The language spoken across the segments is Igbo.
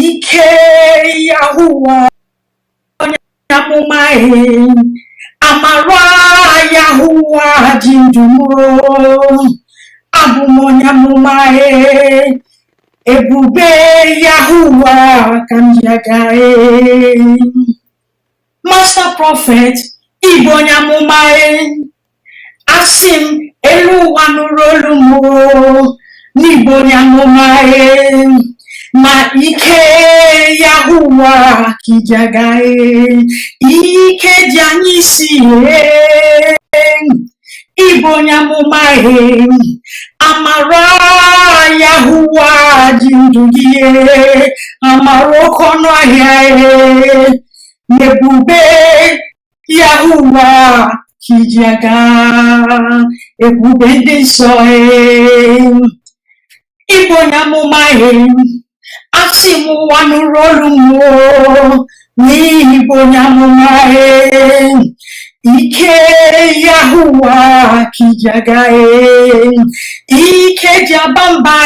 ike Yahuwah Yamumae amara Yahuwah jindumo Abumonyamumae ebube Yahuwah kanjagae Master Prophet Ibonyamumae Asim eluwanurolumo Nibonyamumae ma ike Yahuwah kijagae ike janyisi Ibonyamumae amara Yahuwah jindugie amarokono ahia nebube Yahuwah kijaga ebube ndị nsọ Ibonyamumae asị m ụwa nụrụ olu m n'ihi Ibonyamumae ike Yahuwah kijagae ike jabamba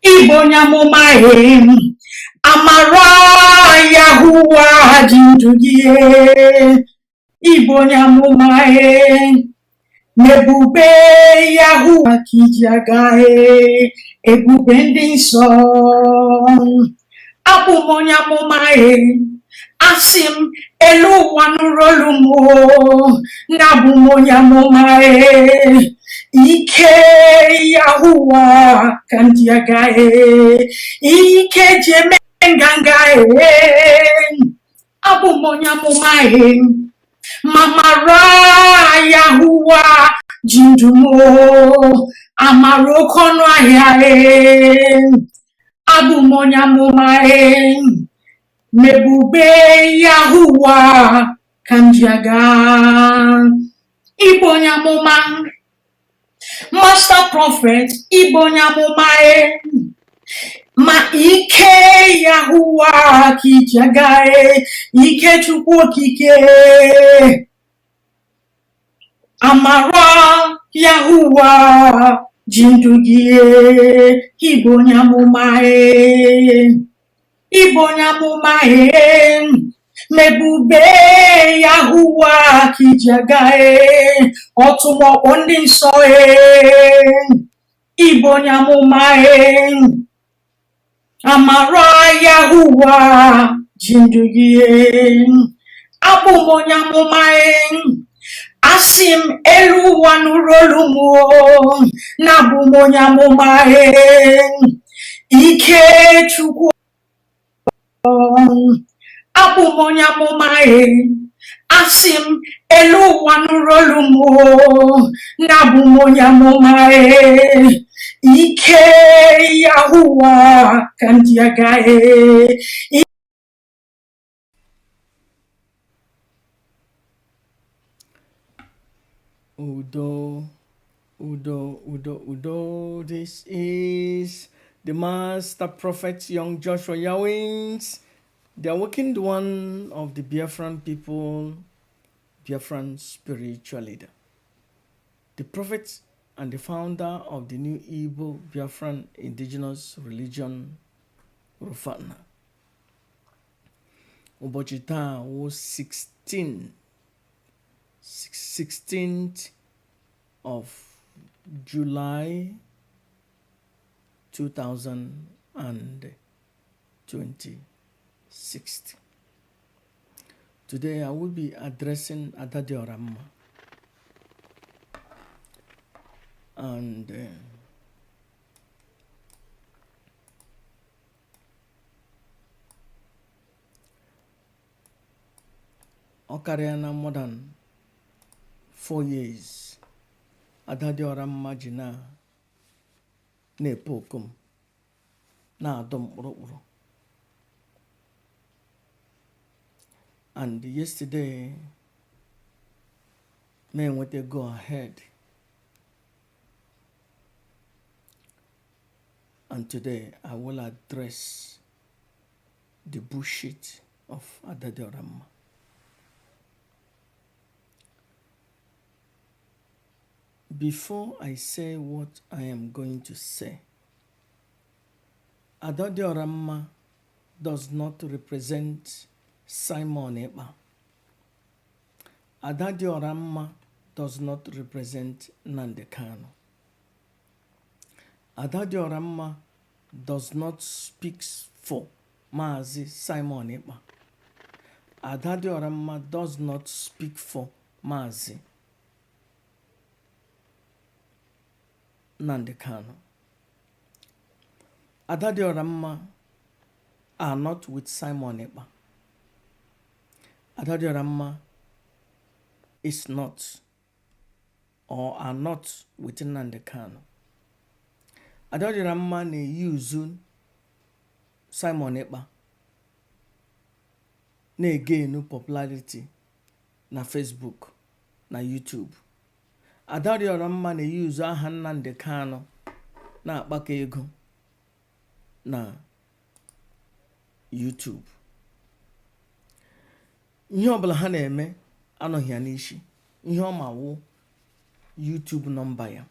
Ibonyamumae amara Yahuwah jindugie Ibonyamumae nebube Yahuwah kijagae ebube ndị nsọ Abụmonyamumae asị m elu ụwa nụrụ olu m n'abụmonyamumae ike Yahuwah kanjagae ike jeme ngangae Abụmonyamumae mamara Yahuwah jindumo amarokono ahia Abụmonyamumae mebube Yahuwah kanjaga Ibonyamuma Master Prophet Ibonyamumae ma ike Yahuwah kijagae ike Chukwu okike amara Yahuwah jindugie Ibonyamumae Ibonyamumae mebube Yahuwah kijagae ọtụmọkpọ ndị nsọ Ibonyamumae amara Yahuwah jindugie Abụmonyamumae asị m elu ụwa nụrụ olu m n'abụmonyamumae ike Chukwu Abụmonyamumae asị m elu ụwa nụrụ olu m n'abụmonyamumae ike Yahuwah kanjagae Udo. This is the Master Prophet Young Joshua Yawins, the awakened one of the Biafran people, Biafran spiritual leader, the prophet and the founder of the new Igbo Biafran indigenous religion, Rufana. Ụbọchị taa was 16th of July 2026. Today I will be addressing Adadioranma and Okariana more than 4 years. Adadioranma jina na-epokom na-adọ mkpụrụkpụrụ. And yesterday, men went to go ahead. And today, I will address the bullshit of Adadioranma. Before I say what I am going to say, Adadioranma does not represent Simon Ekpa. Adadioranma does not represent Nnamdi Kanu. Adadioranma does not speak for Mazi Simon Ekpa. Adadioranma does not speak for Mazi Nnamdi Kanu. Adadioranma are not with Simon Ekpa. Adadioranma is not or are not with Nnamdi Kanu. Adadioranma na-use Simon Ekpa na-gain popularity na Facebook na YouTube. Adadioranma na-use aha Nnamdi Kanu na-akpakọ ego na YouTube. Ihe ọbụla ha na-eme anọghị ya n'isi. Ihe ọ ma wụ YouTube nọmba ya.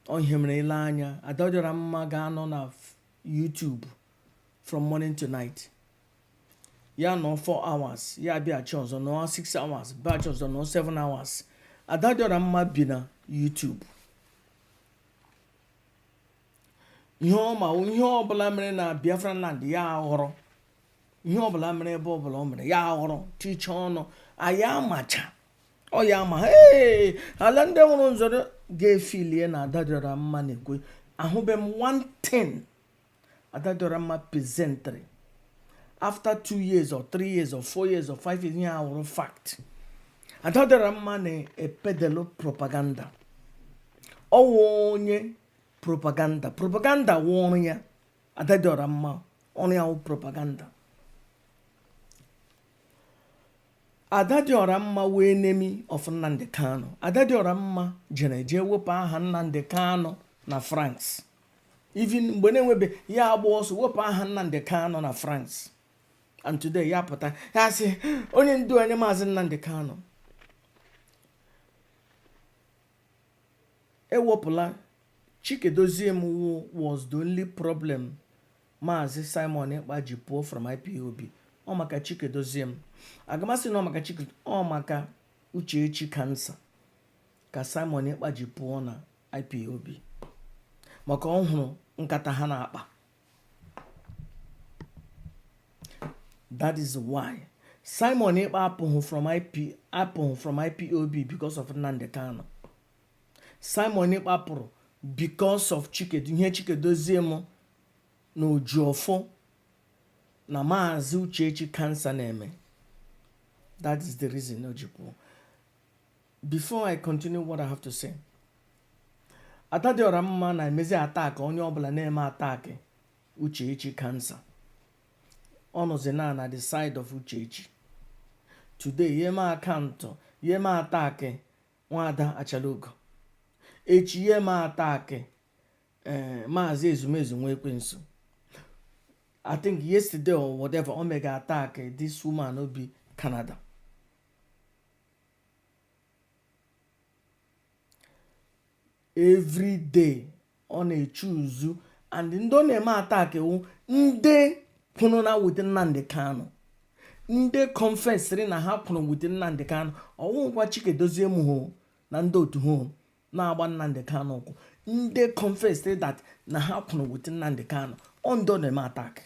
Ọ ihe mere ile anya Adadioranma ga-anọ na YouTube from morning to night. Ya nọ 4 hours, ya bịachi ọzọ nọ 6 hours, bịachi ọzọ nọ 7 hours. Adadioranma bi na YouTube. Ihe ọbụla mere na Biafraland ya aghọrọ. Ihe ọbụla mere ebe ọbụla ọ mere ya aghọrọ. Chiche ọnụ aya amacha. Ọ ya ama ala ndị nwụrụ nzọrọ ga-efilie na Adadioranma na-ekwe. Ahụbe m one thing Adadioranma presentary after 2 years or 3 years or 4 years or 5 years ihe ahụrụ fact. Adadioranma na-epedelu propaganda. Ọ wụ onye propaganda wụrụ ya. Adadioranma ọnụ ya wụ propaganda. Adadioranma wee enemy of Nnamdi Kanu. Adadioranma jee wepụ aha Nnamdi Kanu na France. Even mgbe na-enwebe ya agba ọsọ wepụ aha Nnamdi Kanu na France. And today ya pụta ya sị onye ndu anyị Maazị Nnamdi Kanu. Ewepụla Chikedoziem was the only problem Maazị Simon Ekpa ji pụọ from IPOB. Ọ maka Chikedoziem. Agamasị na ọ maka ọ maka Uchechi cancer ka Simon Ekpa ji pụọ na IPOB. Maka ọ hụrụ nkata ha na-akpa. That is why Simon Ekpa apụghị from IPOB because of Nnamdi Kanu. Simon Ekpa pụrụ because of ihe Chikedoziem na Ojiofo na Maazị Uchechi cancer na-eme. That is the reason Ojipo. Before I continue what I have to say, Adadioranma na-emezi attack onye ọbụla na-eme attack Uchechi cancer. Ọ nọzi na the side of Uchechi. Today yeme akaụntụ yeme attack Nwada Achalogo. Echi yeme attack Maazị Ezumezu Nwekwensu. I think yesterday or whatever Omega attack this woman Obi Canada. Every day on a choose and ndị ọ na-eme attack ndị kwụrụ na with Nnamdi Kanu. Ndị confessri na ha kwụrụ with Nnamdi Kanu. Ọwụkwa Chikedoziem ho na ndị otu ho na-agba Nnamdi Kanu ọkụ. Ndị confessri that na ha kwụrụ with Nnamdi Kanu. Ndị ọ na-eme attack.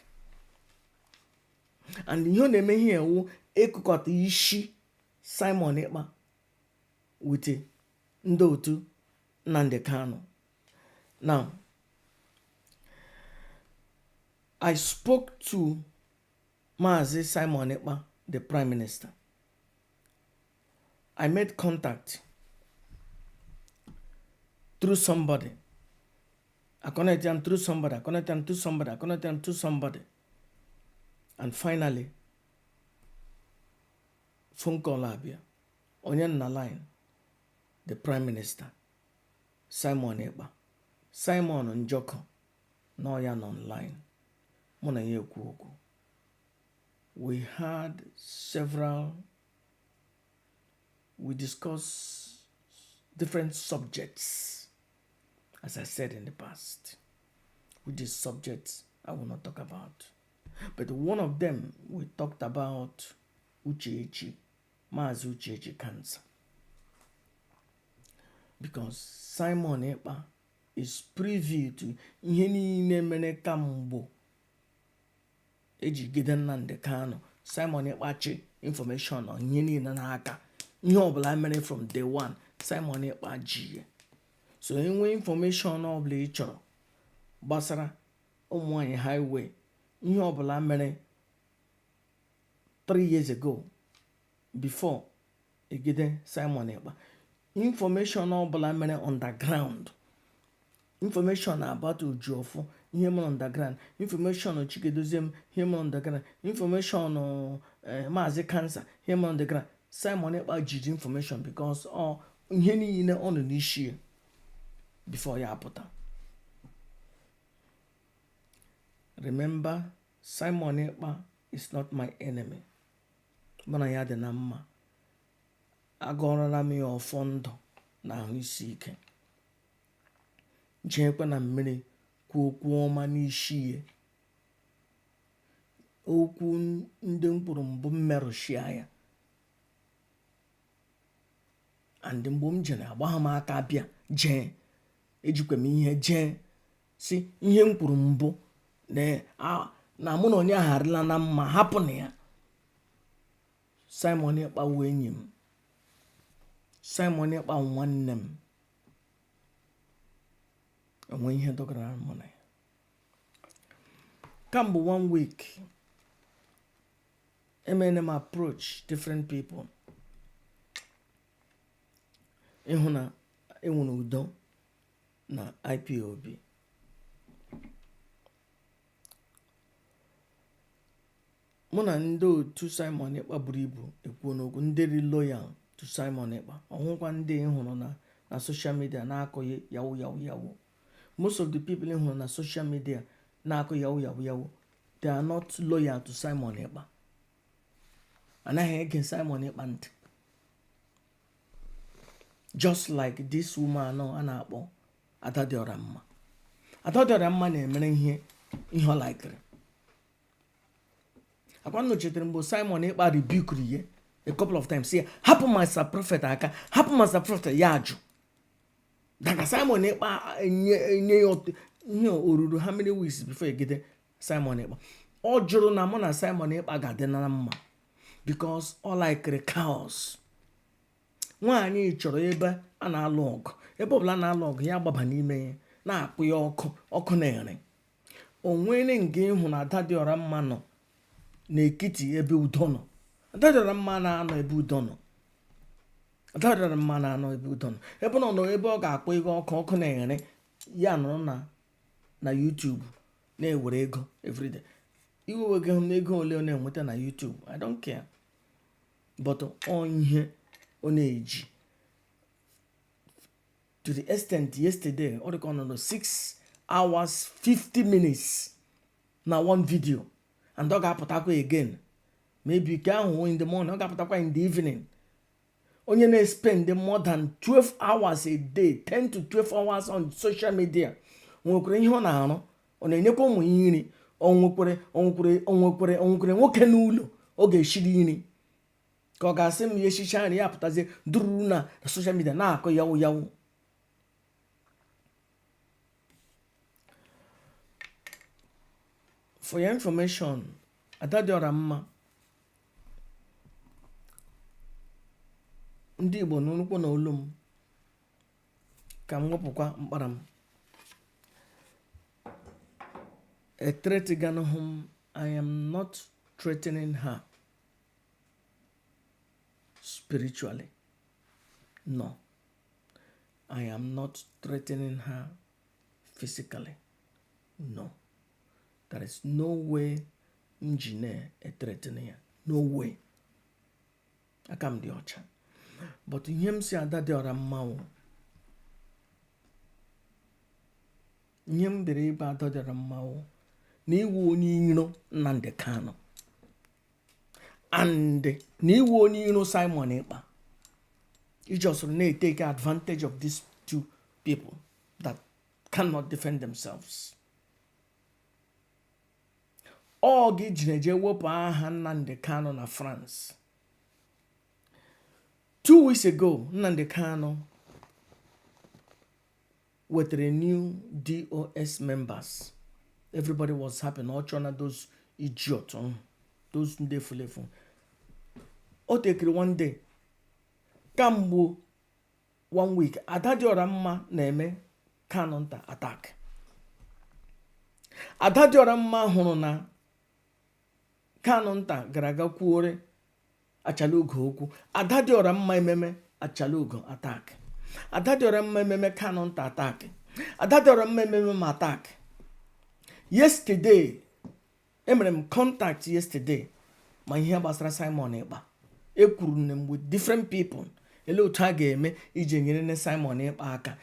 And ihe ọ na-eme ihe ewu ekukọta isi Simon Ekpa with ndị otu Nnamdi Kanu. Now, I spoke to Maazị Simon Ekpa, the Prime Minister. I made contact through somebody. I connected him through somebody. And finally, phone call abia. Onye na line, the Prime Minister, Simon Ekpa. Simon Njoko, no yan online. Muna ye ekwu okwu. We had we discussed different subjects, as I said in the past. which is subjects I will not talk about. But one of them, we talked about Uchechi, Mazi Uchechi cancer. Because Simon Ekpa is privy to ihe niile mere kamgbo eji gide Nnamdi Kanu. Simon Ekpa chi information on ihe niile n'aka. Ihe ọbụla mere from day one, Simon Ekpa ji. So enwe information ọbụla ị chọrọ gbasara ụmụnwaanyị highway, ihe ọbụla mere 3 years ago before egide Simon Ekpa. Information ọbụla mere underground, information about Ujuofu, ihe mere underground, information on Chikedoziem, ihe mere underground, information on Mazi Cancer, ihe mere underground. Simon Ekpa jiri information because ihe niile ọ nọ n'isi before ya apụta. Remember, Simon Ekpa is not my enemy. Mana ya dị na mma. Agọrọla m ya ọfọ ndụ na ahụ isi ike. Jeekwa na mmiri kwuo okwu ọma n'isi ya. Okwu ndị mkpụrụ mbụ mmerụshia ya. And mgbe m jere agbagha m aka bịa jee ejikwa m ihe jee si ihe mkpụrụ mbụ na mụ na onye agharịla na mma hapụ na ya. Simon Ekpa wee enyi m. Simon Ekpa nwanne m. Enwe ihe dọgara mụ na ya. Kamgbe 1 week, emene m approach different people. Ịhụ na enwere udo na IPOB. Mụ na ndị otu Simon Ekpa buru ibu ekwuo n'okwu, ndị dị loyal to Simon Ekpa. Ọhụkwa ndị ịhụrụ na social media na-akọ yawu. Most of the people ịhụrụ na social media na-akọ yawu, they are not loyal to Simon Ekpa. Anaghị ege Simon Ekpa ntị. Just like this woman a na-akpọ Adadioranma. Adadioranma na-emere ihe ọ likere. Akwa nnochetere mgbe Simon Ekpa rebuked ya a couple of times. Say, hapụ Master Prophet aka, hapụ Master Prophet ya ajụ. Daga Simon Ekpa enye ihe oruru how many weeks before egide Simon Ekpa. Ọ jụrụ na mụ na Simon Ekpa ga-adị na mma because ọ likere chaos. Nwaanyị chọrọ ebe a na-alụ ọgụ. Ebe ọbụla na-alụ ọgụ ya gbaba n'ime ya na-akpụ ya ọkụ na-ere. O nwere nke ịhụ na Adadioranma nọ n'ekiti ebe udo nọ. Adadioranma na-anọ ebe udo nọ. Adadioranma na-anọ ebe udo nọ. Ebe nọ ebe ọ ga-akpụ ego ọkụ na-ere, ya nọrọ na YouTube na-ewere ego everyday. Iwe ego ole ọ na-enweta na YouTube, I don't care. But ihe ọ na-eji. To the extent yesterday, ọ dịka ọ nọ 6 hours 50 minutes na one video. And ọ ga-apụtakwa again. Maybe ka ahụ in the morning, ọ ga-apụtakwa in the evening. Onye na-spend more than 12 hours a day, 10 to 12 hours on social media. Nwekwere ihe ọ na-arụ. Ọ na-enyekwa ụmụ ihe nri. O nwekwere nwoke n'ụlọ ọ ga-eshiri nri. Ka ọ ga-asị m ya echicha nri ya apụtazie dururu na social media na-akọ yawu. For your information, Adadioranma, ndị Igbo n'ụlọ na olu m ka m wepụkwa mkpara m. A threat gana home, I am not threatening her spiritually. No. I am not threatening her physically. No. There is no way engineer a threatening her. No way. I come the ọcha. But him si Adadioranma. Him dere ibe Adadioranma. Na iwu onye iro Nnamdi Kanu. And na iwu onye iro Simon Ekpa. You just need to take advantage of these two people that cannot defend themselves. ọ gị jineje wepụ aha Nnamdi Kanu na France. 2 weeks ago, Nnamdi Kanu with the new DOS members. Everybody was happy. Not trying those idiots, those ndefulefu. O take one day. Kambu 1 week. Adadioranma na-eme Kanu nta attack. Adadioranma hụrụ na Kanu nta gara aga kwuore Achalugo okwu. Adadioranma ememe Achalugo attack. Adadioranma ememe Kanu nta attack. Adadioranma ememe attack. Yesterday, emere contact yesterday. Ma ihe gbasara Simon Ekpa. Ekwuru m with different people. Ele otu a ga-eme iji nyere ne Simon Ekpa aka.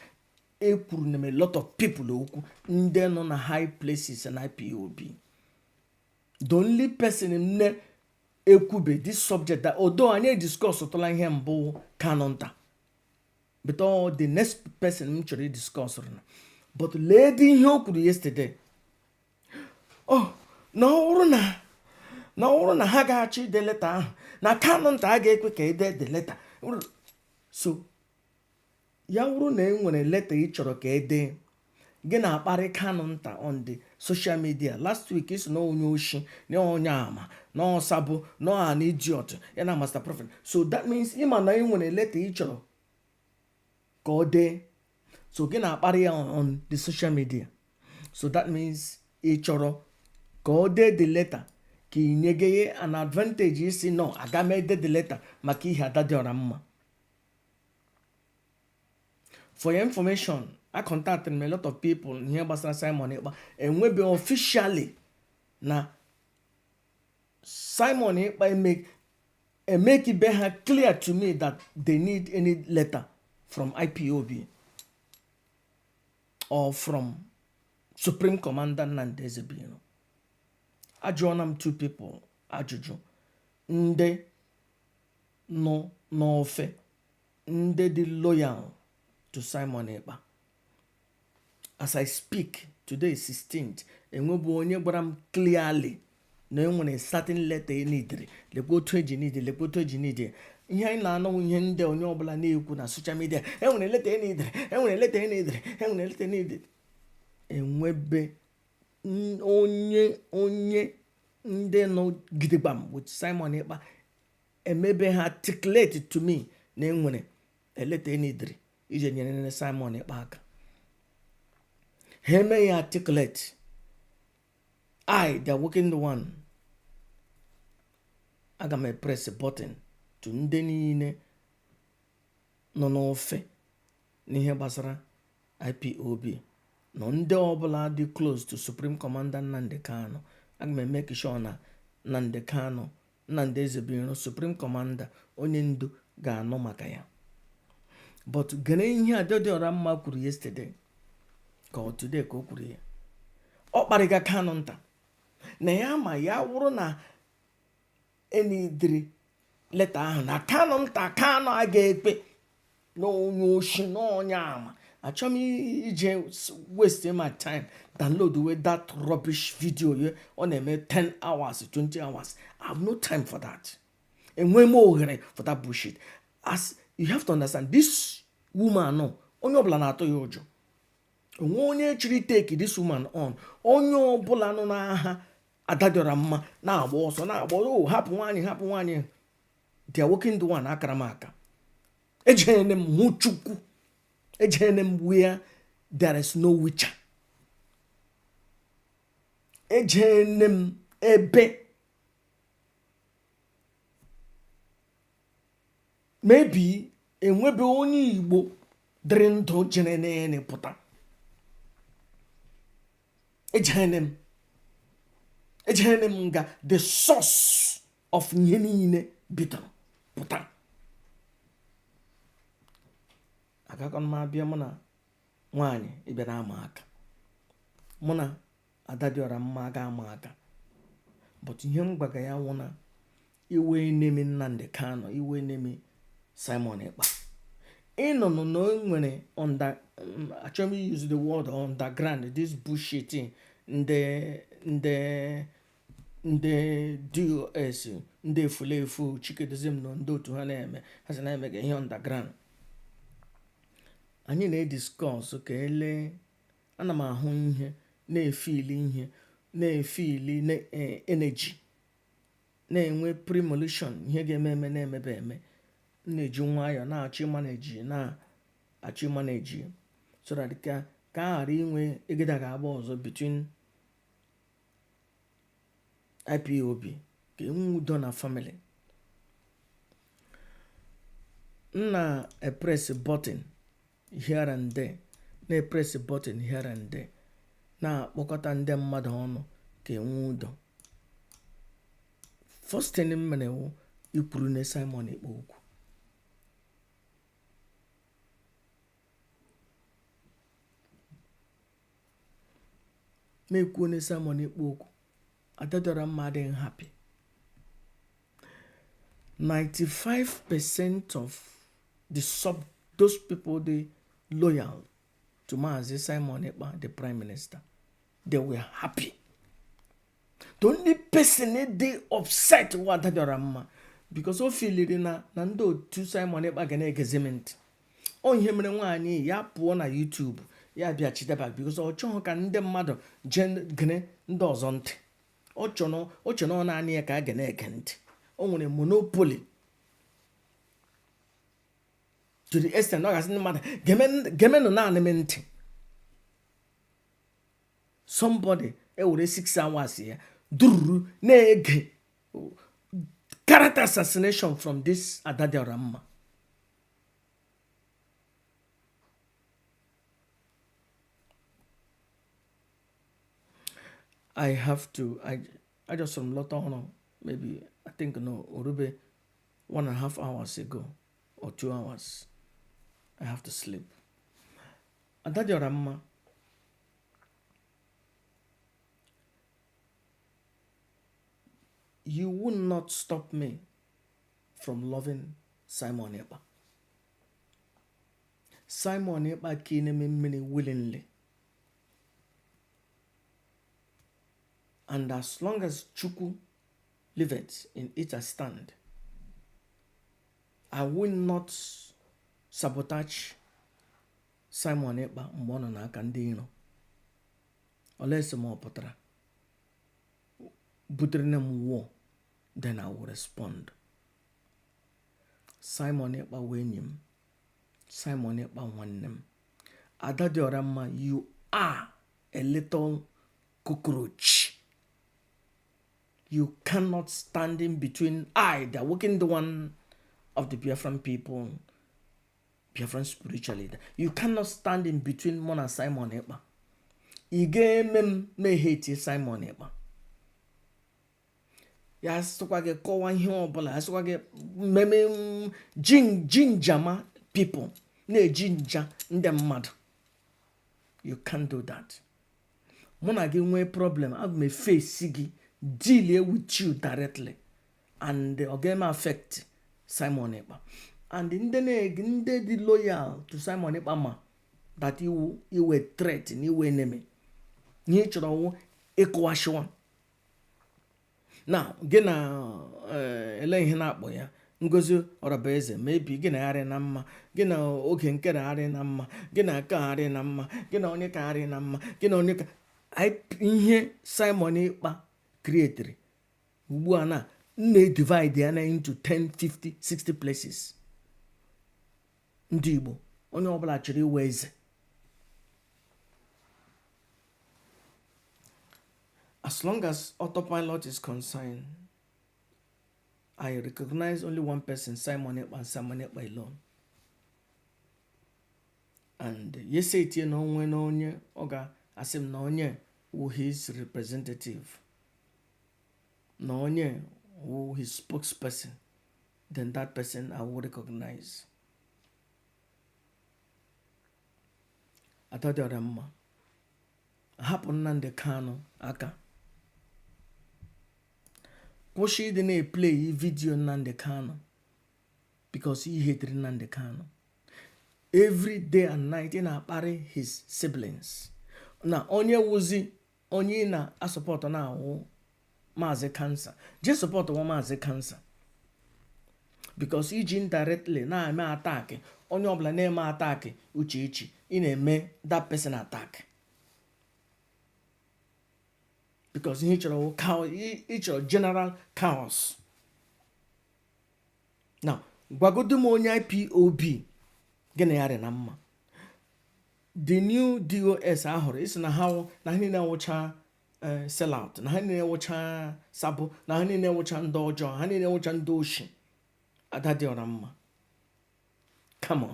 Ekwuru m a lot of people okwu. Ndị nọ na high places na IPOB. The only person in ne ekwube this subject that although anyị discuss otula ihe mbụ Kanu nta. But all the next person m chọrọ discuss na. But lady ihe o kwuru yesterday. Oh, na ọrụ na ha ga-achọ ide leta ahụ. Na Kanu nta a ga-ekwe ka ide the letter. So, ya wụrụ na enwere leta ị chọrọ ka ede. Gị na-akparị Kanu nta on the social media. Last week is no onye oshi, no onye ama, no sabo, no an idiot, ya na Master Prophet. So that means ịma na enwere leta ị chọrọ ka ọ dee. So gị na-akparị ya on the social media. So that means ị chọrọ ka ọ dee the letter. Ka ị nyegeye an advantage isi no aga m ede the letter maka ihe Adadioranma. For your information, I contacted a lot of people here gbasara Simon Ekpa. Enwebe officially na Simon Ekpa make it be clear to me that they need any letter from IPOB or from Supreme Commander Nnamdi Ezebino. Ajụọna m 2 people ajụjụ. Ndị nọ n'ofe, ndị dị loyal to Simon Ekpa. As I speak, today is 16th, enwebe onye gbara m clearly na enwere certain letter ị nidiri. Lekwa otu eji nidi, lekwa otu eji nidi. Ihe anyị na-anọ ihe ndị onye ọbụla na-ekwu na social media. Enwere letter ị nidiri, enwere letter ị nidiri, enwere letter ị nidiri. Enwebe onye ndị nọ gidigbam with Simon Ekpa emebe ha articulate to me na enwere letter ị nidiri ije nyere Simon Ekpa aka. Ha may articulate. They're working the one. Aga m press a button to ndị niile nọ n'ofe n'ihe gbasara IPOB. No ndị ọbụla dị close to Supreme Commander Nnamdi Kanu. Aga m make sure na Nnamdi Kanu, Nnamdi Ezebino, Supreme Commander, onye ndu ga-anọ maka ya. But gane ihe Adadioranma kwuru yesterday. Ka today ka o kwuru ya. Ọ kparịga Kanu nta. Na ya ma ya wụrụ na enidiri leta ahụ na Kanu nta Kanu a ga-ekpe n'onye oshi n'onye ama. Achọrọ m ije waste my time download with that rubbish video here on na-eme 10 hours 20 hours. I have no time for that. Enwe m ohere for that bullshit. As you have to understand, this woman no onye ọbụla na-atụ ya ụjọ. Onwe onye chiri take this woman on. Onye ọbụla nọ n'aha Adadioranma na-agba ọsọ na-agba hapụ nwaanyị. They are working the one akara m aka. Ejene m hụ Chukwu. Ejene m where there is no witcher. Ejene m ebe maybe enwebe onye Igbo dịrị ndụ jere n'ene pụta. Ejene m nga the source of ihe niile bidoro pụta. Agakọn m abịa mụ na nwaanyị ịbịara ama aka. Mụ na Adadioranma ga-ama aka. But ihe m gwaga ya wụ na iwe neme Nnamdi Kanu, iwe neme Simon Ekpa. Ịnọ no nwere actually use the word underground, this bullshit in the ndị dos ndị efulefu Chikedoziem nọ ndị otu ha na-eme ha si na-eme ihe underground. Anyị na-ediskọs ka ele ana m ahụ ihe na-efili ihe na-efili energy na-enwe premonition ihe ga-eme na-emebe eme na-eji nwayọọ na-achị maneji so that ka ghara inwe egede ga-agba ọzọ between IPOB ka enwe udo na family. Na press button here and there na-press button here and there na-akpọkọta ndị mmadụ ọnụ ka enwe udo. First thing m mere wụ ikwuru na Simon Ekpa okwu. Na-ekwu na Simon Ekpa okwu, Adadioranma adịghị happy. 95% of those people they loyal to Mazi Simon Ekpa, the Prime Minister, they were happy. The only person they upset was Adadioranma because o feel na ndo tu Simon Ekpa ga na-egezement. O ihe mere nwaanyị ya pụọ na YouTube ya bịa chideba because ọ chọghị ka ndị mmadụ gene ndị ọzọ ntị. Ọ chọrọ naanị ya ka a ga na-ege ntị. O nwere monopoly to the extent ọ gasị ndị mmadụ gemenụ naanị m ntị. Somebody ewere 6 hours ya dururu na-ege character assassination from this Adadioranma. I just from lot on maybe I think no Orube 1.5 hours ago or 2 hours. I have to sleep. Adadioranma, you will not stop me from loving Simon Ekpa. Simon Ekpa came me willingly. And as long as Chukwu liveth in it I stand, I will not sabotage Simon Ekpa mgbe ọ nọ n'aka ndị iro. Unless m pụtara butere m war, then I will respond. Simon Ekpa wee enyi m. Simon Ekpa nwanne m. Adadioranma, you are a little cockroach. You cannot stand in between the working the one of the Biafran people, Biafran spiritual leader. You cannot stand in between Mona Simon Ekpa. Ige me hate Simon Ekpa. Ya sokwa kowa ihe obula, sokwa meme jinjama people. Ne jinja ndị mmadụ. You can't do that. Mona gi nwe problem, I may face gị. Deal with you directly and again affect Simon Ekpa. And in the loyal to Simon Ekpa ma that you were threatened, you were enemy. You chọrọ ekowashwa. Now, gina ele ihe na-akpọ ya Ngozi Orabaeze maybe gina harị na mma, gina oge nke harị na mma, gina ka harị na mma, gina onye ka harị na mma, gina onye ka ihe Simon Ekpa created. Ugbuana divide ana into 10, 50, 60 places. Ndị Igbo onye ọbụla chọrọ iwe eze. As long as autopilot is concerned, I recognize only one person, Simon Ekpa, and Simon Ekpa alone. And yes, it no onye oga asim na onye who his representative. No one who his spokesperson, then that person I will recognize. Adadioranma happen na ndị Kano aka. Kwụsị dị na-play video Nnamdi Kanu because he hated Nnamdi Kanu. Every day and night in akparị his siblings. Na onye wuzi onye na support na awụ Maazị Cancer. Just support one Maazị Cancer. Because iji indirectly na-eme attack, onye ọbụla na-eme attack uche ị na-eme that person attack. Because he chọrọ general chaos. Now, gwagodu m onye IPOB gịnị ya dị na mma. The new DOS ahụrụ isi na ha niile nwụcha sellout, na ha niile nwụcha sabo, na ha niile nwụcha ndị ọjọọ, ha niile nwụcha ndị oshi. Adadioranma. Come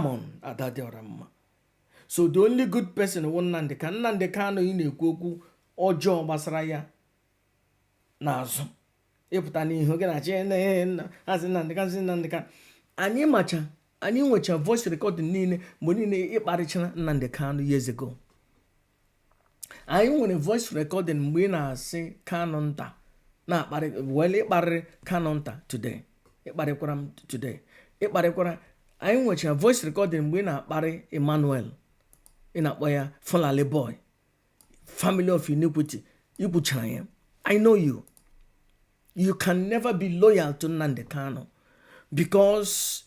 on, Adadioranma. So the only good person wụ Nnamdi Kanu ị na-ekwu okwu ọjọọ gbasara ya n'azụ. Ịpụta n'ihu gị na-achị hazi Nnamdi Kanu. Anyị nwecha voice recording niile mgbe niile ịkparịchara Nnamdi Kanu years ago. Anyị nwere voice recording mgbe ị na-asị Kanu nta ịkparịrị Kanu nta today. Ịkparịkwara m today. Anyị nwecha voice recording mgbe ị na-akparị Emmanuel. Ị na-akpọ ya Fulani boy, family of iniquity. Ikwuchara ya. I know you. You can never be loyal to Nnamdi Kanu because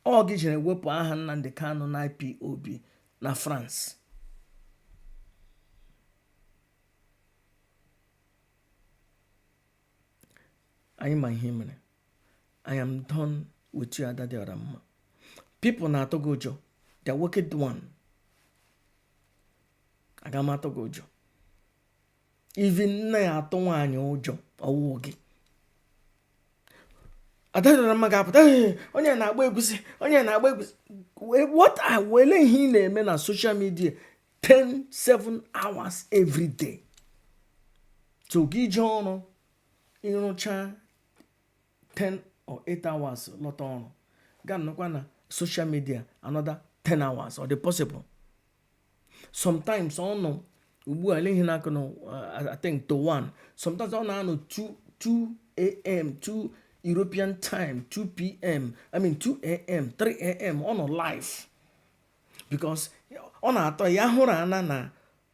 ọ gị jere wepụ aha Nnamdi Kanu na IPOB na France. Anyị ma ihe mere. I am done with you, Adadioranma. People na atọ gị ụjọ. They are wicked one. Aga m atọ gị ụjọ. Even nna ya atọ nwaanyị ụjọ ọwụ gị. Adadioranma ga-apụta onye na-agba egwusi. What I wele ihe ị na-eme na social media 7 hours every day. So gị je ọrụ ịrụcha 10 or 8 hours lọta ọrụ. Ga nọkwa na social media another 10 hours or the possible. Sometimes on ugbu a lehi na kono I think to 1. Sometimes on na 2 a.m. 2 European time, 2 p.m. 2 a.m., 3 a.m. on live. Because on atọ ya hụrụ ana na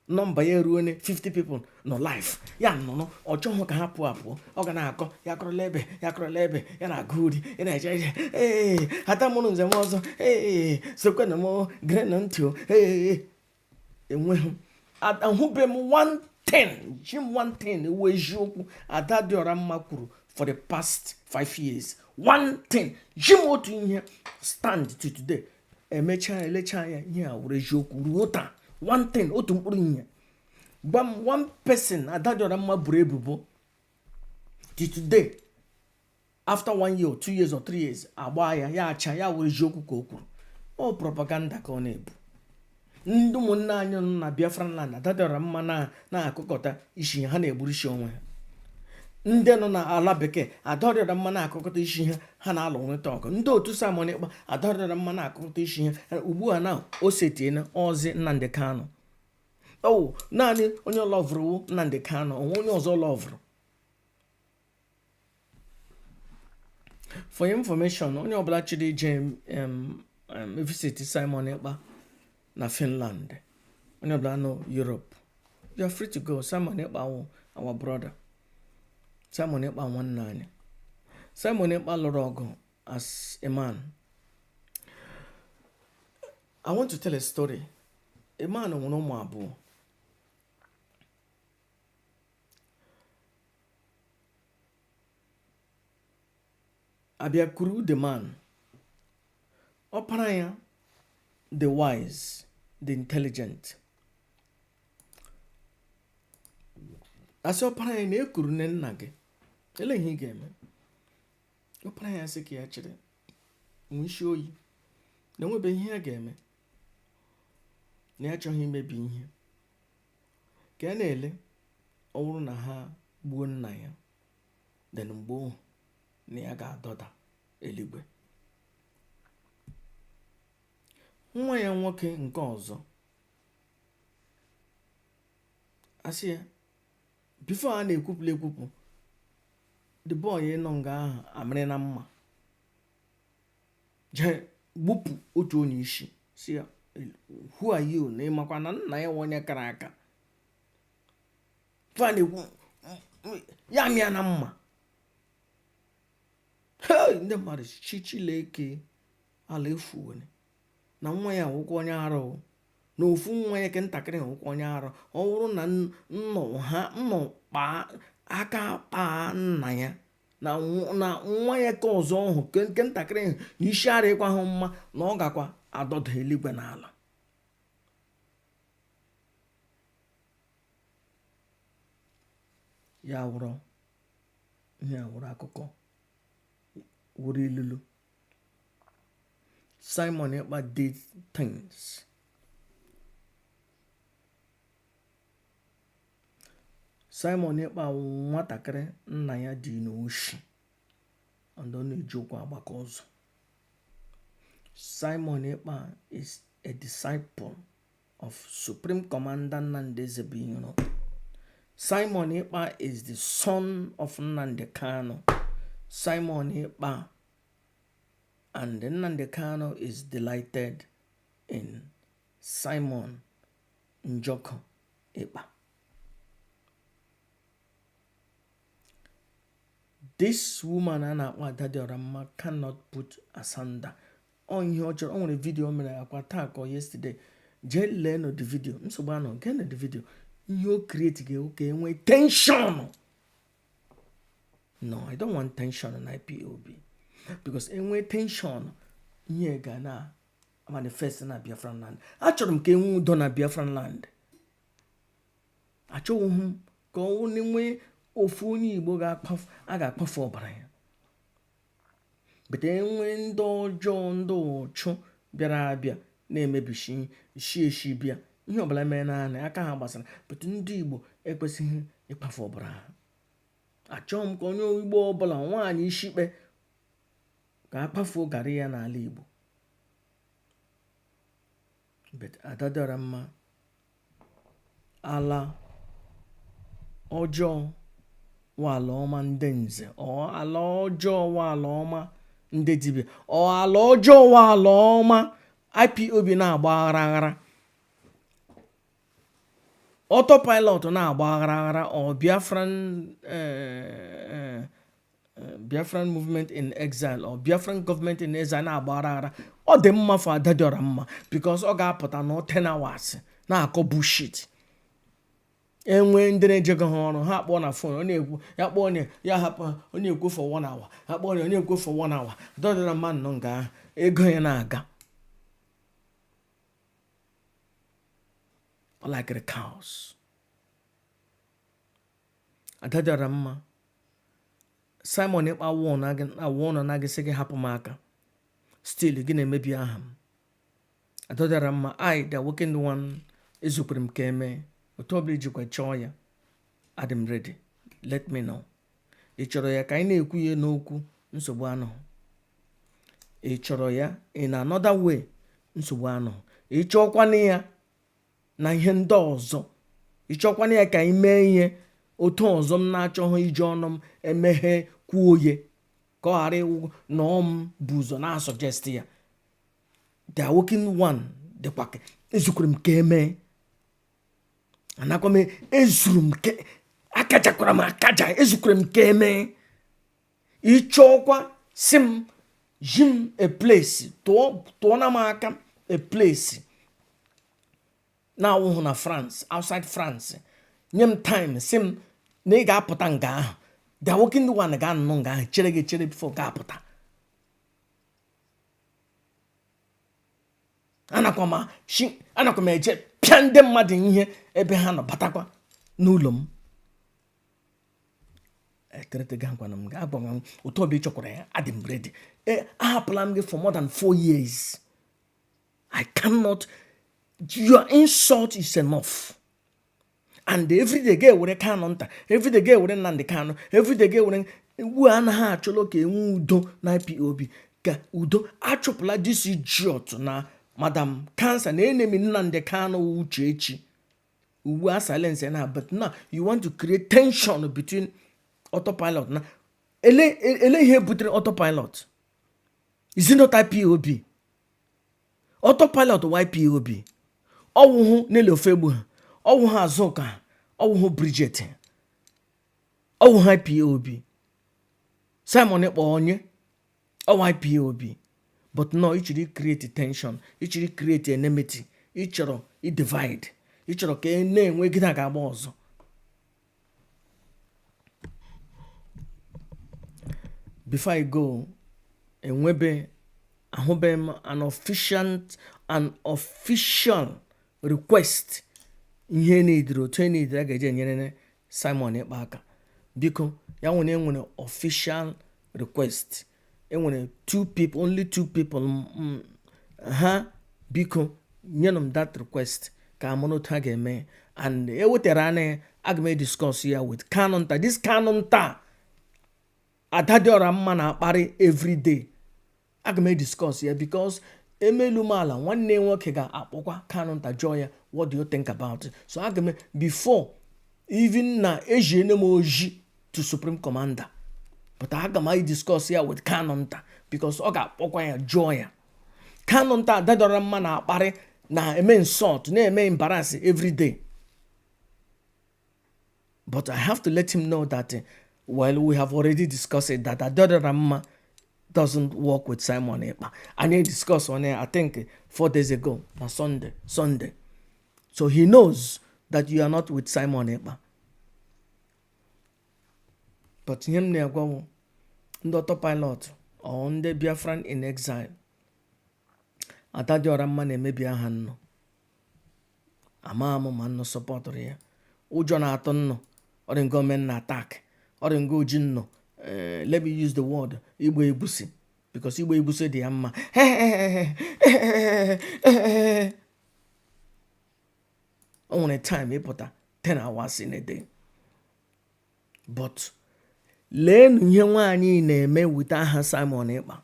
nọmba ya ruo 50 people no live. Ya nọ ọ chọghị ka ha pụọ. Ọ ga na-akọ ya kọrọla ebe ya na-agụ uri ị na-eche hata mụrụ nze m ọzọ sokwana m gre na ntị enweghị ahụbe m 110 ji m 110 ewu eziokwu Adadioranma kwuru for the past 5 years. 110 ji m otu ihe stand to today elecha ya ihe a were eziokwu ruo taa 110 otu mkpụrụ ihe. Gwa m one person Adadioranma buru ebubo till today after 1 year or 2 years or 3 years agba ya acha ya were eziokwu ka o kwuru. Ọ propaganda ka ọ na-ebu. Ndị ụmụnne anyị nọ na Biafraland Adadioranma na-akụkọta isi ha na-egburu isi onwe ha. Ndị nọ na ala bekee Adadioranma na-akụkọta isi ha na-alụ nweta ọgụ. Ndị otu Simon Ekpa Adadioranma na-akụkọta isi ha ugbu a na o setiena ozi Nnamdi Kanu. Naanị onye lọvụrụ Nnamdi Kanu, onye ọzọ lọvụrụ. For information, onye ọbụla chiri ije visit Simon Ekpa na Finland, onye ọbụla nọ Europe, you are free to go. Simon Ekpa our brother. Simon Ekpa nwanne anyị. Simon Ekpa lụrụ ọgụ as a man. I want to tell a story. A man nwere ụmụ abụọ. Abiakuru the man. Ọpara ya the wise, the intelligent. Asị ọpara ya na-ekuru nne nna gị. Ele ihe ị ga-eme. Ọpara ya sị ka ya chere. Nwe isi oyi. Na nwebe ihe ya ga-eme. Na ya chọghị imebi ihe. Ka ya na-ele ọ bụrụ na ha gbuo nna ya. Then mgbe na ya ga-adọda eluigwe. Nwa ya nwoke nke ọzọ asị ya before a na-ekwupụ the boy nọ nga ahụ amịrị na mma je gbupụ otu onye isi si ya who are you na ịmakwa na nna ya onye kara aka fana ya mịa na mma ndị mmadụ chichileke ala efuwene na nwa ya nwụkwa onye arụ na ofu nwa ya ke ntakịrị nwụkwa onye arụ ọ bụrụ na nnọ aka kpaa nna ya na nwa ya ka ọzọ ọhụ nke ntakịrị na isi arịkwa hụ mma na ọ gakwa adọda eluigwe n'ala. Ya wụrụ ihe wụrụ akụkọ wụrụ ilulu. Simon Ekpa did things. Simon Ekpa nwatakịrị nna ya dị n'oshi and ọ na-eji ụkwụ agbakọ ọzọ. Simon Ekpa is a disciple of Supreme Commander Nnamdi Ezebiro. Simon Ekpa is the son of Nnamdi Kanu. Simon Ekpa and Nnamdi Kanu is delighted in Simon Njoko Ekpa. This woman Adadioranma cannot put asunder. On your on a video attack or yesterday. Jay learn the video. Nsobano get the video. You create okay with tension. No, I don't want tension on IPOB. Because anyway tension nye Ghana manifest na Biafraland. Achọrọ m ka enwe udo na Biafraland. Achọrọ m ka ọ nwe ofu onye Igbo ga-akpafu ọbara ya. But enwe ndị ọjọọ ndị ụchụ bịara abịa na-emebishi eshi bịa ihe ọbụla mere na aka ha gbasara. But ndị Igbo ekwesịghị ịkpafu ọbara ha. Achọrọ m ka onye Igbo ọbụla nwaanyị ishikpe ka akpafuo garị ya n'ala Igbo. But Adadioranma ala ọjọọ wa ala ọma ndị nze ọ ala ọjọọ wa ala ọma ndị dibịa ọ ala ọjọọ wa ala ọma IPOB na-agba aghara autopilot na-agba aghara ọ Biafran movement in exile or Biafran government in exile na-agba aghara. Ọ dị mma for Adadioranma because ọ ga-apụta na 10 hours na-akọ bullshit. Enwe ndị na-ejego ha ọrụ ha akpọ na phone ọ na-ekwu ya kpọọ onye ya hapụ onye ekwu for 1 hour ha kpọọ onye ekwu for 1 hour. Adadioranma nọ nga ego ya na-aga like the cows. Adadioranma Simon Ekpa awụ na gị sị gị hapụ m aka still gị na-emebi aha m. Adadioranma I the working one ezukwere m ka eme otu ọbụla ijikwa chọọ ya adị m ready, let me know. Ị chọrọ ya ka anyị na-ekwu ya n'okwu nsogbu anọghị. Ị chọrọ ya in another way nsogbu anọghị. Ị chọọkwana ya na ihe ndị ọzọ ị chọọkwana ya ka anyị mee ihe otu ọzọ m na-achọghị iji ọnụ m emeghe kwuo ye ka ọ ghara ịwụ na ọ m bụ ụzọ na-asọjest ya. The working one dịkwa ka ezukwere m ka eme anakwa m ezuru m ke akajakwara m akaja ezukwere m ka eme. Ịchọọkwa si m ji m a place tụọ na m aka a place na-awụhụ na France outside France nye m time si m na ị ga-apụta nga ahụ. The working one ga-anọ nga ahụ chere gị chere before ga-apụta. Anakwa m eje pịa ndị mmadụ ihe ebe ha nọ batakwa n'ụlọ m. Eterete ga ngwana m ga-agbanwe otu ọbụla ịchọkwara ya adị m ready. Ahapụla m gị for more than 4 years. I cannot. Your insult is enough. And every day get were Kanu nta, every day get were Nnamdi Kanu, every day get were wu anaghị achọrọ ka enwe udo na IPOB ka udo achụpụla this idiot na Madam Cancer na enemy Nnamdi Kanu Uchechi. Ugbu a silence na but now you want to create tension between autopilot na ele ihe butere autopilot. Is it not IPOB? autopilot YPOB ọwụhụ Nelly Ofegbu ha ọwụhụ Azuka ha ọwụhụ Bridget ha ọwụhụ YPOB Simon Ekpa onye YPOB. But no, it should create tension, it should create enmity, it should divide, it should na-enwe gịda ga-agba ọzọ. Before I go, enwebe ahụbe m an official request ihe n'idiri otu n'idiri a ga-eje enyere Simon Ekpa aka. Biko ya nwere official request. Enwere only two people ha biko nyenum that request ka amono ta ga-eme, and ewetara anya aga m discuss ya with Kanonta. This Kanonta Adadioranma na-akparị every day. Aga m discuss ya because emelumala nwanne nwoke ga-akpọkwa Kanonta jụọ ya, what do you think about it? So aga m before even na ejiene m oji to Supreme Commander, but aga m discuss ya with Kanonta because ọ ga-akpọkwa ya jụọ ya. Kanonta Adadioranma na-akparị na-eme insult na-eme embarrass every day. But I have to let him know that we have already discussed it, that Adadioranma doesn't work with Simon Ekpa. And he discussed on it, I think 4 days ago, on Sunday. So he knows that you are not with Simon Ekpa. But him na-agwawo ndị autopilot or ndị Biafran in exile, Adadioranma na-emebi aha nnụ. Ama ma nnụ sọpọtụrụ ya. Ụjọ na-atụ nnụ. Ọ dị gọọmenti na attack. Ọ dị ngo ji nnụ. Let me use the word Igbo Egusi, because Igbo Egusi dị ya mma. O nwere time ịpụta 10 hours in a day. But leenu ihe nwaanyị na-eme wita aha Simon Ekpa.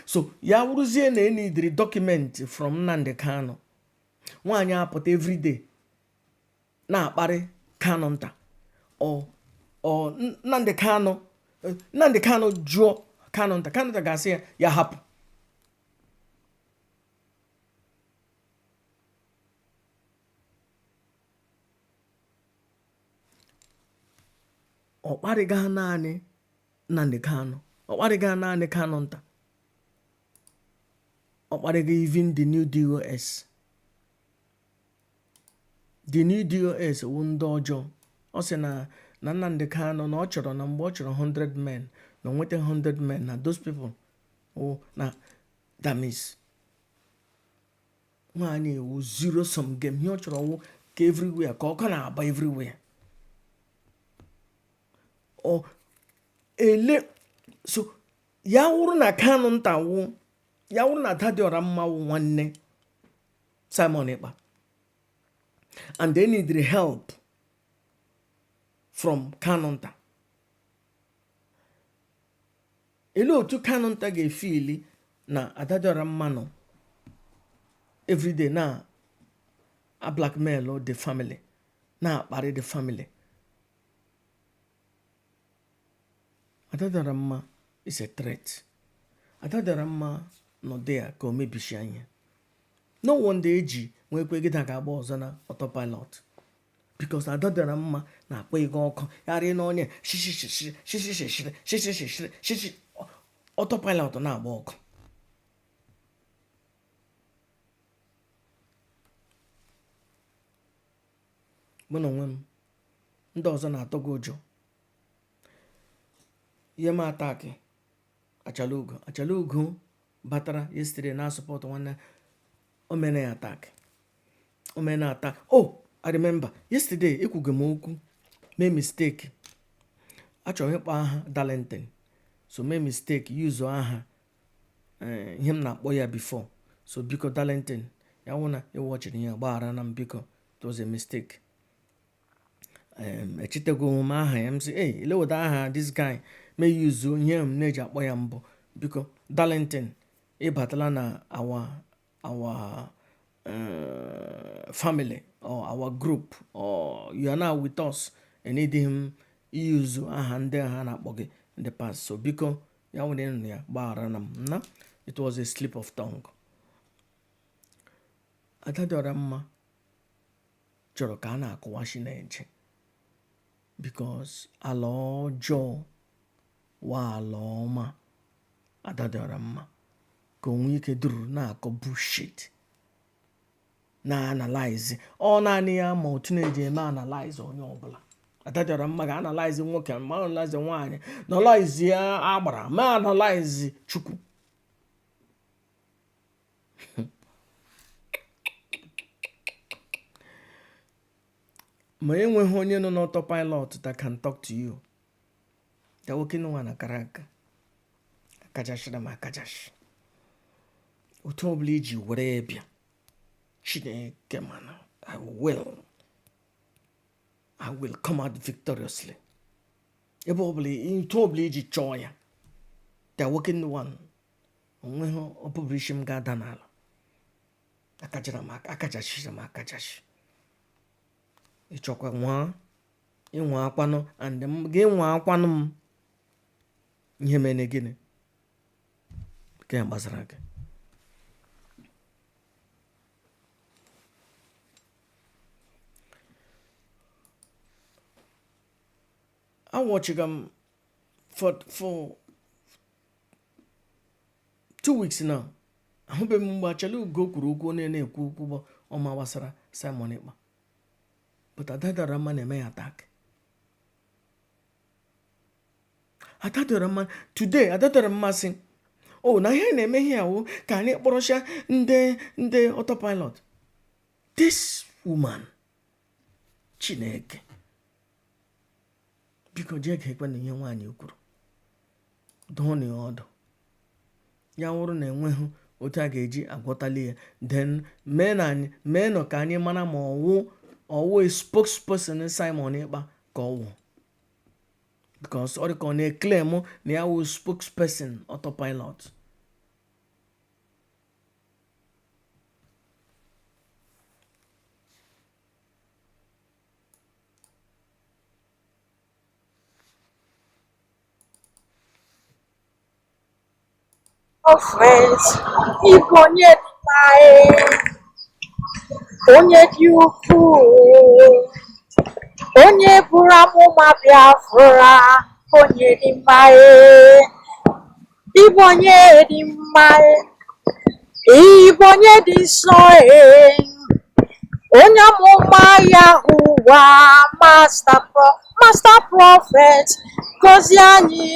So ya wụrụzie na enidiri document from Nnamdi Kanu. Nwaanyị apụta everyday na-akparị Kanonta or Nnamdi Kanu jụọ Kanonta ga-asị ya hapụ. Ọ kparịga naanị Nnamdi Kanu, ọ kparịga naanị Kanonta, ọ kparịga even the new DOS. The new DOS wụ ndị ọjọọ. Ọ sị na Nnamdi Kanu na ọ chọrọ na mgbe ọ chọrọ 100 men na nweta 100 men na those people na that means nwaanyị ewu zero sum game. Ihe ọ chọrọ wụ ka everywhere ka ọ na-agba everywhere. So ya wụrụ na Kanonta wụ, ya wụrụ na Adadioranma wụ nwanne Simon Ekpa, and they need help from Kanonta. Ele otu Kanonta ga-efili na Adadioranma nọ everyday na a blackmail the family, na akparị the family. Adadioranma is a threat. Adadioranma nọ there ka o mebishi anya. No wonder eji nwekwe gịda ga-agba ọzọ na autopilot, because Adadioranma na-akpọ ego ọkụ yarị n'onye shishi autopilot na-agba ọkụ. Mụ na onwe m, ndị ọzọ na-atọ gị ụjọ. Ihe m ataki Achala Ugo batara yesterday na support nwanne omena ya attack. Oh, I remember yesterday ekwugo m okwu, mee mistake. Achọrọ ịkpọ aha Darlington, so mee mistake use aha ihe m na-akpọ ya before. So biko Darlington, ya wụ na ịwọchiri ya gbaghara na m biko, it was a mistake. Echitego m aha ya, m sị eleweda aha this guy may use ihe m na-eji akpọ ya mbụ. Biko Darlington, ịbatala na our family or our group, or you are now with us, and need him use aha ndị ha na-akpọ gị in the past. So biko ya nwere ya gbaghara na m na it was a slip of tongue. Adadioranma chọrọ ka a na-akụwashi na-eche because ala ọjọọ wa ala ọma Adadioranma ka onwe ike duru na-akọ bullshit na-analyze ọ naanị ya ma otu na-eji eme analyze onye ọbụla. Adadioranma ga-analyze nwoke ma analyze nwaanyị na analyze ya agbara ma analyze Chukwu. ma enweghị onye nọ n'autopilot that can talk to you. Ya nwoke nwa na kara aka akachashira ma akachashi otu ọbụla iji were bịa Chineke mana I will come out victoriously. ebe ọbụla otu ọbụla iji chọọ ya ya nwoke nwa onweghị ọbụbụrishi m ga-ada n'ala akachashira ma akachashi. Ịchọkwa nwa ịnwa akwanụ and m ga-enwe akwanụ m ihe mene gịnị nke gbasara gị. Awọchiga m for 2 weeks now. ahụbeghị m mgbe Achala Ugo kwuru okwu na-ekwu okwu ọma gbasara Simon Ekpa, but Adadioranma na-eme ya attack. Adadioranma today Adadioranma sị na ihe na-eme ihe ahụ ka anyị kpọrọcha ndị autopilot. This woman Chineke biko jee ga-ekpe na ihe nwaanyị kwuru dụọ na ya ọdụ ya wụrụ na enweghị otu a ga-eji agwọtali ya then mee nọ ka anyị mara ma ọwụ a spokesperson Simon Ekpa ka ọwụ, because ọ dị ka ọ na-eclaim na ya wụ spokesperson autopilot. Friends, Igbo onye dị onye dị ukwuu, onye buru amụma Biafra, onye dị mma. Igbo onye dị mma, Igbo onye dị nsọ, onye amụma Yahuwa, master prophet, gọzie anyị,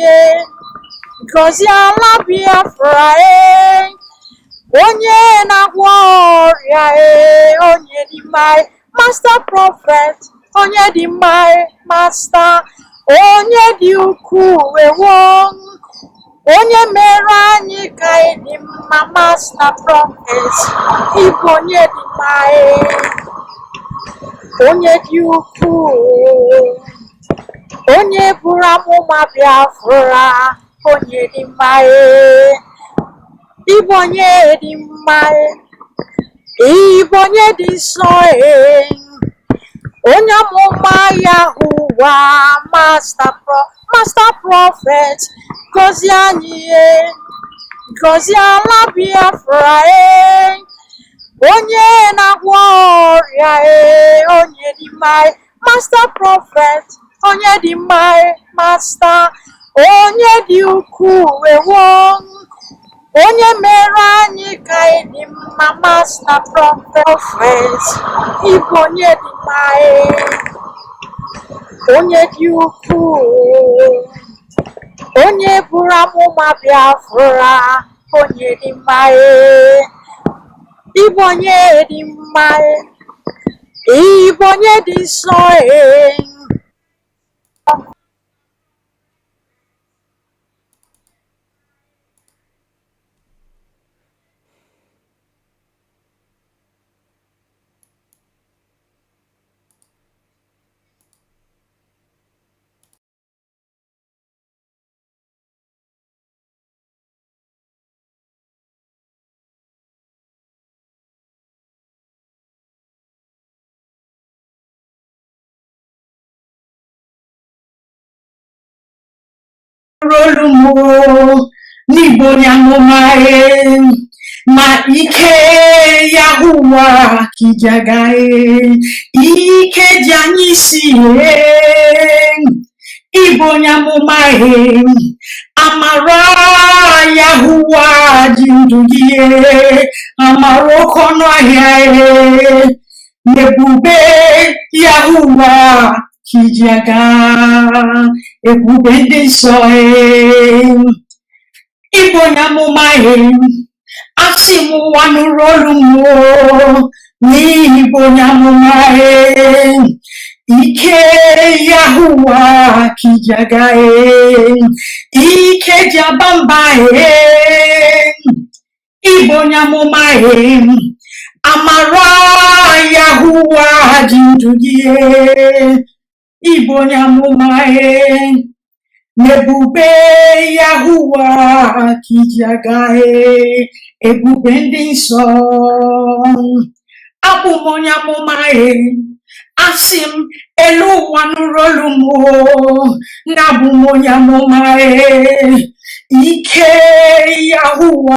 gọzie ala Biafra, onye na-agwọ ọrịa, onye dị mma, master prophet, onye dị mma, master, onye dị ukwuu, onye mere anyị ka anyị dị mma, master prophet. Igbo onye dị mma, onye dị ukwuu, onye buru amụma Biafra, onye dị mma. Igbo onye dị mma, Igbo onye dị nsọ, onye amụma Yahuwa, master prophet, gọzie anyị, gọzie ala Biafra, onye na-agwọ ọrịa, onye dị mma, master prophet, onye dị mma, master, onye dị ukwuu, onye mere anyị ka anyị dị mma, master prophet. Igbo onye dị mma, onye dị ukwuu, onye buru amụma Biafra, onye dị mma. Igbo onye dị mma, Igbo onye dị nsọ, Rolumo n'Igbo onye amụma, ma ike Yahuwa kijagae ike dị anyị isi Igbo nyamụma amara Yahuwa dị ndụ gị amara oke ọnụ ahịa ebube Yahuwa kijaga ebube ndị nsọ Igbo nyamụma asị m ụwa nụrụ olu m n'ihi Igbo nyamụma ike Yahuwa kijaga ike ji aba mba Igbo nyamụma amara Yahuwa dị ndụ gị Igbo nyamụma ebube Yahuwa kijaga ebube ndị nsọ abụ m onye amụma asị m elu ụwa nụrụ olu m na abụ m onye amụma ike Yahuwa